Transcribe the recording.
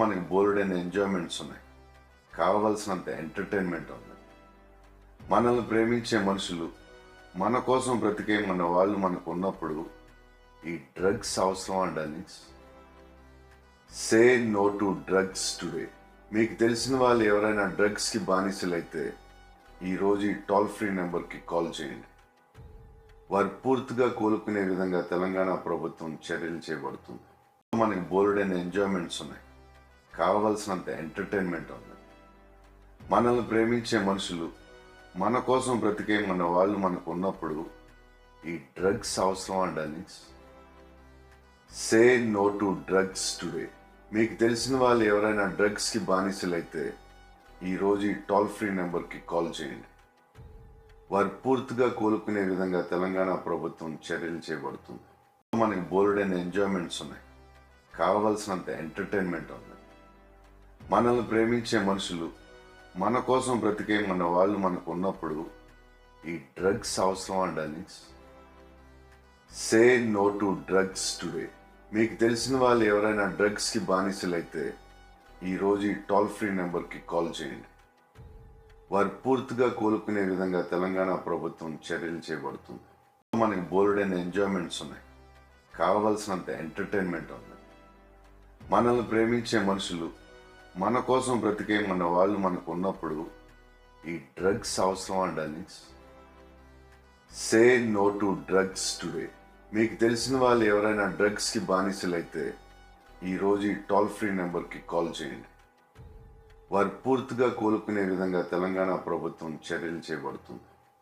మనకి బోలెడైన ఎంజాయ్మెంట్స్ ఉన్నాయి, కావలసినంత ఎంటర్టైన్మెంట్ ఉంది. మనల్ని ప్రేమించే మనుషులు, మన కోసం బ్రతికే మన వాళ్ళు మనకు ఉన్నప్పుడు ఈ డ్రగ్స్ అవసరమా darlings? Say no to drugs today. మీకు తెలిసిన వాళ్ళు ఎవరైనా డ్రగ్స్కి బానిసలైతే ఈరోజు ఈ టోల్ ఫ్రీ నెంబర్కి కాల్ చేయండి. వారు పూర్తిగా కోలుకునే విధంగా తెలంగాణ ప్రభుత్వం చర్యలు చేపడుతుంది. మనకి బోలెడైన ఎంజాయ్మెంట్స్ ఉన్నాయి, కావలసినంత ఎంటర్టైన్మెంట్ ఉంది. మనల్ని ప్రేమించే మనుషులు, మన కోసం బ్రతికే మన వాళ్ళు మనకు ఉన్నప్పుడు ఈ డ్రగ్స్ అవసరమా darlings? Say no to drugs today. మీకు తెలిసిన వాళ్ళు ఎవరైనా డ్రగ్స్కి బానిసలైతే ఈరోజు ఈ టోల్ ఫ్రీ నెంబర్కి కాల్ చేయండి. వారు పూర్తిగా కోలుకునే విధంగా తెలంగాణ ప్రభుత్వం చర్యలు చేపడుతుంది. మనకి బోలెడైన ఎంజాయ్మెంట్స్ ఉన్నాయి, కావలసినంత ఎంటర్టైన్మెంట్ ఉంది. మనల్ని ప్రేమించే మనుషులు, మన కోసం బ్రతికే మన వాళ్ళు మనకు ఉన్నప్పుడు ఈ డ్రగ్స్ అవసరమా darlings? Say no to drugs today. మీకు తెలిసిన వాళ్ళు ఎవరైనా డ్రగ్స్కి బానిసలైతే ఈరోజు ఈ టోల్ ఫ్రీ నెంబర్కి కాల్ చేయండి. వారు పూర్తిగా కోలుకునే విధంగా తెలంగాణ ప్రభుత్వం చర్యలు చేపడుతుంది. మనకి బోలెడైన ఎంజాయ్మెంట్స్ ఉన్నాయి, కావలసినంత ఎంటర్టైన్మెంట్ ఉంది. మనల్ని ప్రేమించే మనుషులు, మన కోసం బ్రతికే మన వాళ్ళు మనకు ఉన్నప్పుడు ఈ డ్రగ్స్ అవసరమా darlings? Say no to drugs today. మీకు తెలిసిన వాళ్ళు ఎవరైనా డ్రగ్స్కి బానిసలైతే ఈరోజు ఈ టోల్ ఫ్రీ నెంబర్కి కాల్ చేయండి. వారు పూర్తిగా కోలుకునే విధంగా తెలంగాణ ప్రభుత్వం చర్యలు చేపడుతుంది.